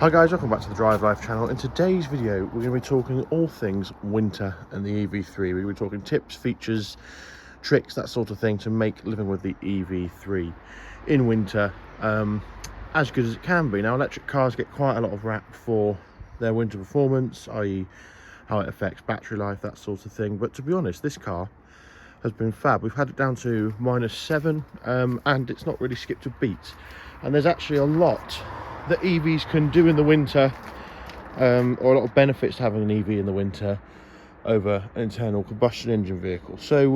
Hi guys, welcome back to the Drive Life channel. In today's video we're going to be talking all things winter and the EV3. We're going to be talking tips, features, tricks, that sort of thing to make living with the EV3 in winter as good as it can be. Now, electric cars get quite a lot of rap for their winter performance, i.e. how it affects battery life, that sort of thing, but to be honest, this car has been fab. We've had it down to -7 and it's not really skipped a beat, and there's actually a lot that EVs can do in the winter, or a lot of benefits to having an EV in the winter over an internal combustion engine vehicle. So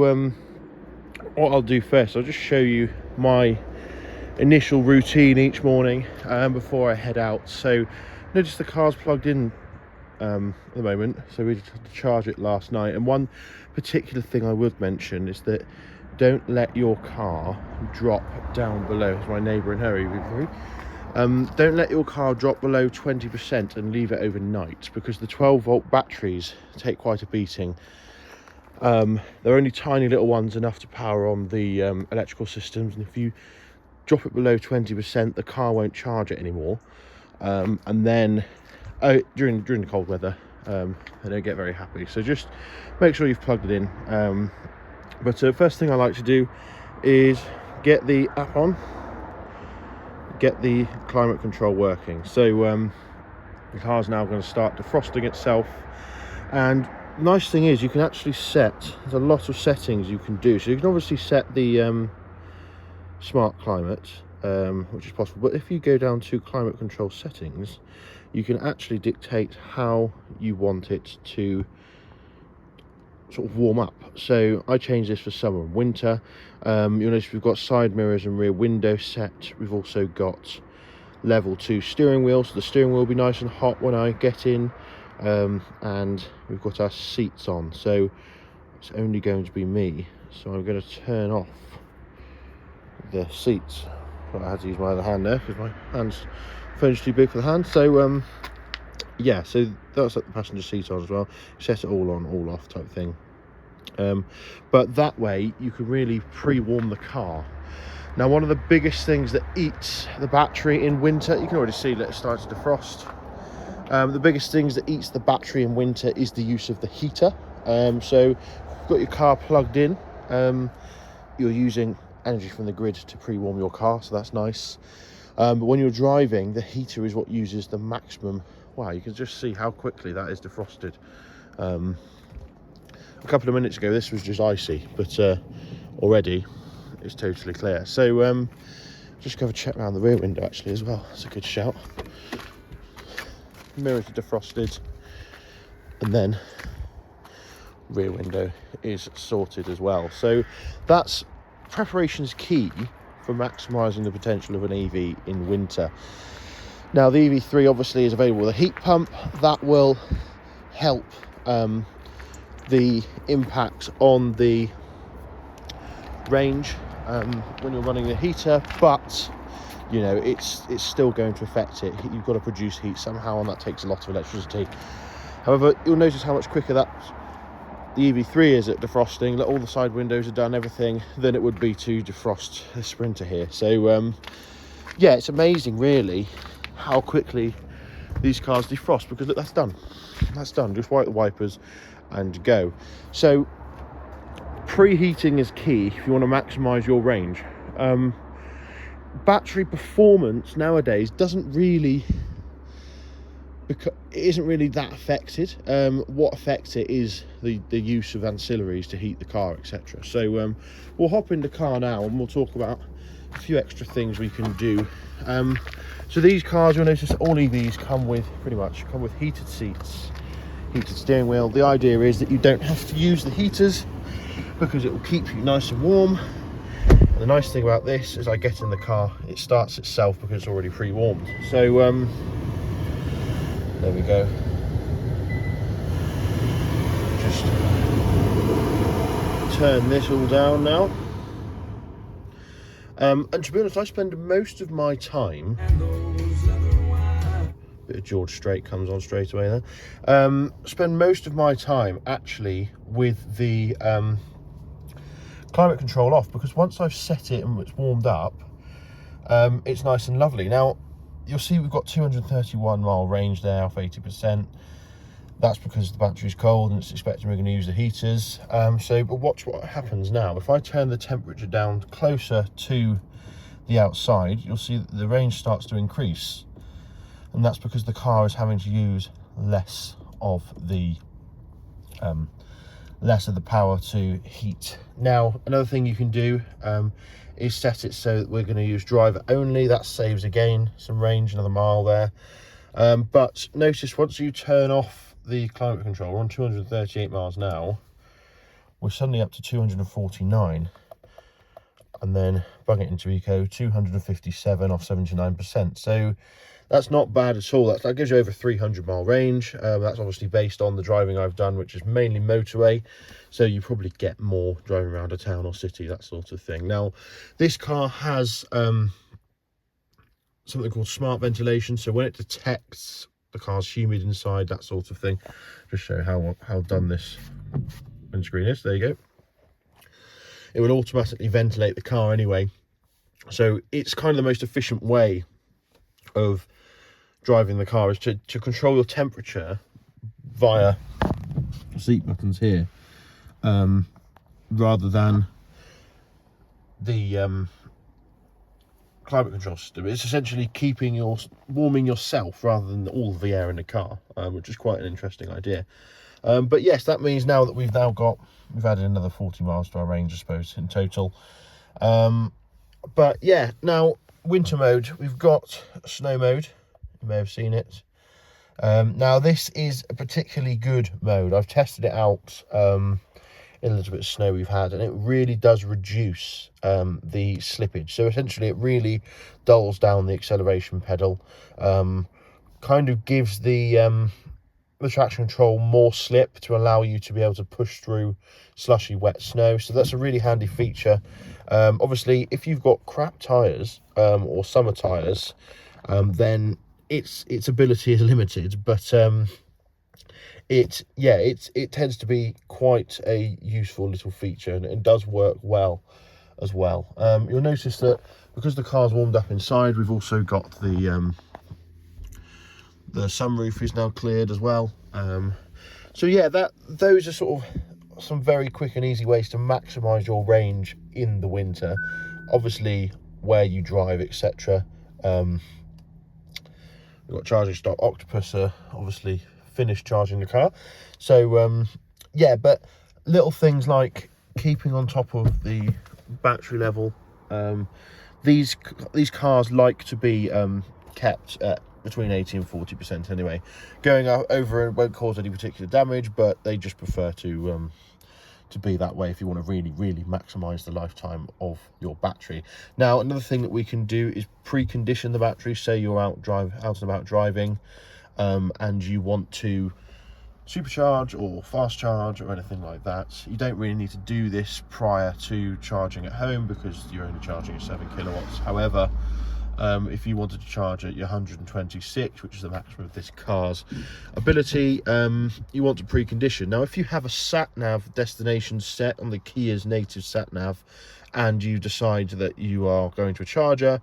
what I'll do first, I'll just show you my initial routine each morning before I head out. So notice the car's plugged in at the moment, so we just had to charge it last night. And one particular thing I would mention is that don't let your car drop down below. It's my neighbour in her EV3. Don't let your car drop below 20% and leave it overnight, because the 12-volt batteries take quite a beating. They're only tiny little ones, enough to power on the electrical systems, and if you drop it below 20%, the car won't charge it anymore. And then during the cold weather, they don't get very happy. So just make sure you've plugged it in. But first thing I like to do is get the app on, get the climate control working. So the car's now going to start defrosting itself, and nice thing is you can actually set, there's a lot of settings you can do. So you can obviously set the smart climate, which is possible, but if you go down to climate control settings, you can actually dictate how you want it to sort of warm up. So I changed this for summer and winter. You'll notice we've got side mirrors and rear window set. We've also got level 2 steering wheel, so the steering wheel will be nice and hot when I get in, and we've got our seats on, so it's only going to be me. So I'm going to turn off the seats. Well, I had to use my other hand there because my phone's too big for the hand. So yeah, so that's like the passenger seat on as well. Set it all on, all off type thing. But that way you can really pre-warm the car. Now, one of the biggest things that eats the battery in winter, you can already see that it starts to defrost. The biggest things that eats the battery in winter is the use of the heater. So you've got your car plugged in, you're using energy from the grid to pre-warm your car, so that's nice. But when you're driving, the heater is what uses the maximum. Wow, you can just see how quickly that is defrosted. A couple of minutes ago this was just icy, but already it's totally clear. So just go have a check around the rear window actually as well. That's a good shout. Mirrors are defrosted, and then rear window is sorted as well. So that's, preparation is key for maximising the potential of an EV in winter. Now, the EV3 obviously is available with a heat pump that will help the impact on the range when you're running the heater, but you know, it's still going to affect it. You've got to produce heat somehow, and that takes a lot of electricity. However, you'll notice how much quicker the EV3 is at defrosting. All the side windows are done, everything, than it would be to defrost a Sprinter here. So yeah, it's amazing really how quickly these cars defrost, because look, that's done. Just wipe the wipers and go. So preheating is key if you want to maximize your range. Battery performance nowadays isn't really that affected. What affects it is the use of ancillaries to heat the car, etc. So we'll hop in the car now and we'll talk about a few extra things we can do. So these cars, you'll notice all EVs come with heated seats, heated steering wheel. The idea is that you don't have to use the heaters because it will keep you nice and warm. And the nice thing about this is I get in the car, it starts itself because it's already pre-warmed. So there we go. Just turn this all down now. And to be honest, I spend most of my time, bit of George Strait comes on straight away there, spend most of my time actually with the climate control off, because once I've set it and it's warmed up, it's nice and lovely. Now, you'll see we've got 231 mile range there off 80%. That's because the battery's cold and it's expecting we're going to use the heaters. But watch what happens now. If I turn the temperature down closer to the outside, you'll see that the range starts to increase, and that's because the car is having to use less of the power to heat. Now, another thing you can do is set it so that we're going to use driver only. That saves again some range, another mile there. But notice once you turn off the climate control, we're on 238 miles now, we're suddenly up to 249, and then bung it into eco, 257 off 79%. So that's not bad at all. That gives you over 300 mile range. That's obviously based on the driving I've done, which is mainly motorway, so you probably get more driving around a town or city, that sort of thing. Now, this car has something called smart ventilation, so when it detects the car's humid inside, that sort of thing, just show how done this windscreen is. There you go. It would automatically ventilate the car anyway, so it's kind of the most efficient way of driving the car, is to control your temperature via seat buttons here, rather than the climate control system. It's essentially warming yourself rather than all of the air in the car, which is quite an interesting idea. But yes, that means now that we've added another 40 miles to our range, I suppose, in total. But yeah, now winter mode, we've got snow mode. You may have seen it. Now this is a particularly good mode. I've tested it out in a little bit of snow we've had, and it really does reduce the slippage. So essentially it really dulls down the acceleration pedal, kind of gives the traction control more slip to allow you to be able to push through slushy wet snow. So that's a really handy feature. Obviously if you've got crap tires or summer tires, then its ability is limited, but it tends to be quite a useful little feature, and it does work well as well. You'll notice that because the car's warmed up inside, we've also got the sunroof is now cleared as well. So yeah, those are sort of some very quick and easy ways to maximize your range in the winter, obviously where you drive, etc. We've got charging stop. Octopus obviously finished charging the car. So yeah, but little things like keeping on top of the battery level. These cars like to be kept at between 80 and 40% anyway. Going over won't cause any particular damage, but they just prefer to be that way if you want to really maximize the lifetime of your battery. Now, another thing that we can do is precondition the battery. Say you're out and about driving, and you want to supercharge or fast charge or anything like that. You don't really need to do this prior to charging at home because you're only charging at 7 kilowatts. However, if you wanted to charge at your 126, which is the maximum of this car's ability, you want to precondition. Now, if you have a sat-nav destination set on the Kia's native sat-nav, and you decide that you are going to a charger,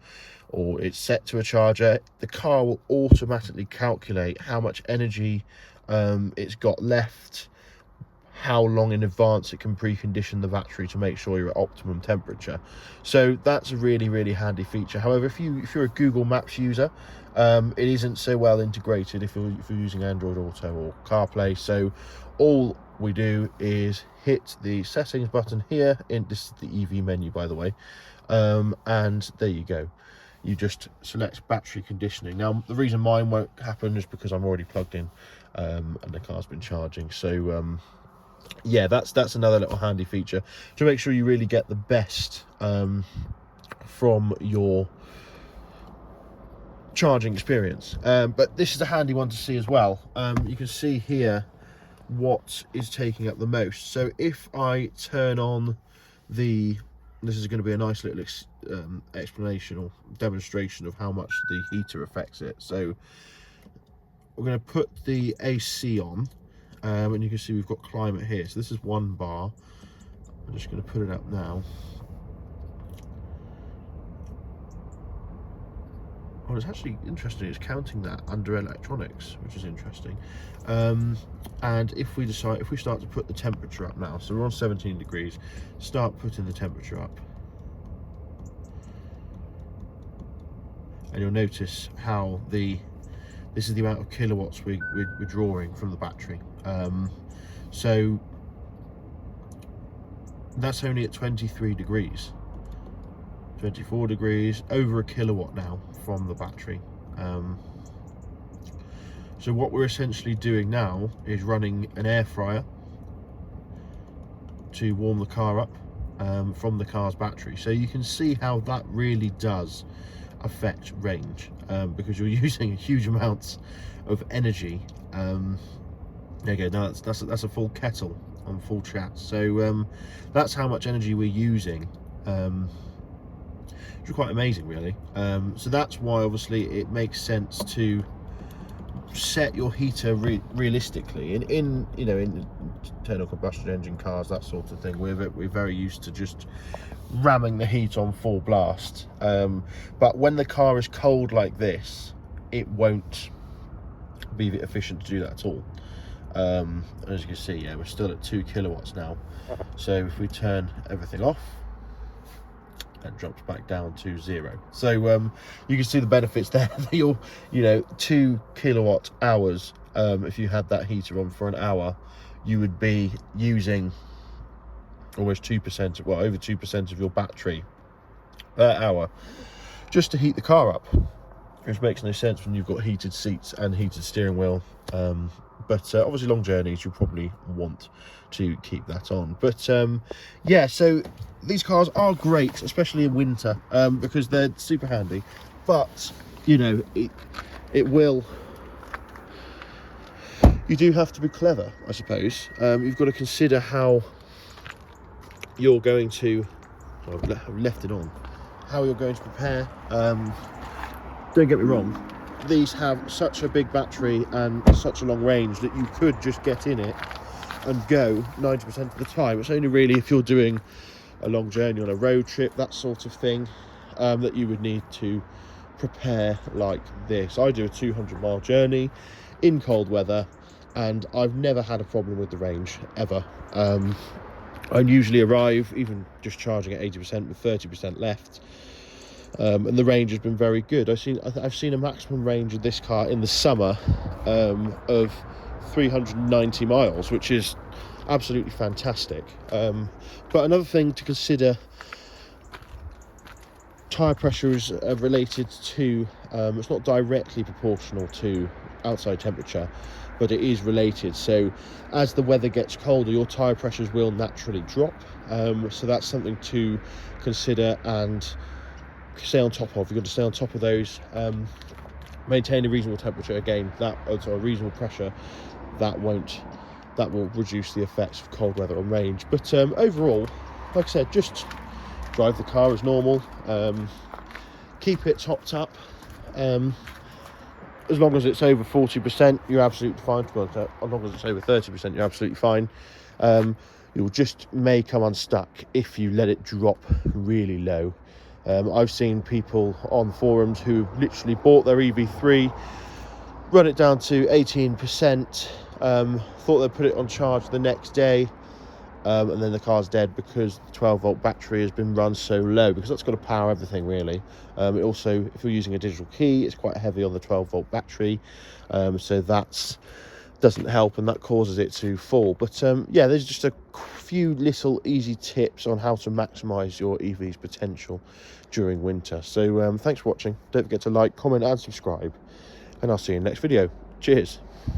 or it's set to a charger, the car will automatically calculate how much energy it's got left, how long in advance it can precondition the battery to make sure you're at optimum temperature. So that's a really handy feature. However, if you're a Google Maps user, it isn't so well integrated if you're using Android Auto or CarPlay. So all we do is hit the settings button here. This is the EV menu, by the way, and there you go. You just select battery conditioning. Now, the reason mine won't happen is because I'm already plugged in and the car's been charging. So yeah, that's another little handy feature to make sure you really get the best from your charging experience. But this is a handy one to see as well. You can see here what is taking up the most. So if I turn on this is going to be a nice little explanation or demonstration of how much the heater affects it. So we're going to put the AC on, and you can see we've got climate here. So this is 1 bar. I'm just going to put it up now. Well, it's actually interesting, it's counting that under electronics, which is interesting. And if we start to put the temperature up now, so we're on 17 degrees, start putting the temperature up, and you'll notice how this is the amount of kilowatts we're drawing from the battery. So that's only at 23 degrees, 24 degrees, over a kilowatt now from the battery. So what we're essentially doing now is running an air fryer to warm the car up from the car's battery. So you can see how that really does affect range, because you're using huge amounts of energy. There you go. Now that's a full kettle on full chat. So that's how much energy we're using, which is quite amazing, really. So that's why obviously it makes sense to set your heater realistically. In you know, in internal combustion engine cars, that sort of thing, we're very used to just ramming the heat on full blast. But when the car is cold like this, it won't be efficient to do that at all. As you can see, yeah, we're still at 2 kilowatts now. So if we turn everything off, it drops back down to 0. So you can see the benefits there. You're, 2 kilowatt hours. If you had that heater on for an hour, you would be using almost 2%, well, over 2% of your battery per hour just to heat the car up, which makes no sense when you've got heated seats and heated steering wheel. But obviously long journeys, you probably want to keep that on. But yeah, so these cars are great, especially in winter, because they're super handy. But it will, you do have to be clever, I suppose. You've got to consider how you're going to, I've left it on, how you're going to prepare. Don't get me wrong, these have such a big battery and such a long range that you could just get in it and go 90% of the time. It's only really if you're doing a long journey on a road trip, that sort of thing, that you would need to prepare like this. I do a 200-mile journey in cold weather, and I've never had a problem with the range, ever. I usually arrive, even just charging at 80% with 30% left. And the range has been very good. I've seen a maximum range of this car in the summer of 390 miles, which is absolutely fantastic. But another thing to consider, tyre pressure is related to, it's not directly proportional to outside temperature, but it is related. So as the weather gets colder, your tyre pressures will naturally drop. So that's something to consider and stay on top of. You've got to stay on top of those. Maintain a reasonable temperature, again, that also a reasonable pressure. That will reduce the effects of cold weather on range. But overall, like I said, just drive the car as normal. Keep it topped up. As long as it's over 40%, you're absolutely fine. Well, as long as it's over 30%, you're absolutely fine. You'll just may come unstuck if you let it drop really low. I've seen people on forums who literally bought their EV3, run it down to 18%, thought they'd put it on charge the next day, and then the car's dead because the 12-volt battery has been run so low, because that's got to power everything, really. It also, if you're using a digital key, it's quite heavy on the 12-volt battery, so that doesn't help, and that causes it to fall. But yeah, there's just a few little easy tips on how to maximise your EV's potential during winter. So thanks for watching. Don't forget to like, comment and subscribe, and I'll see you in the next video. Cheers.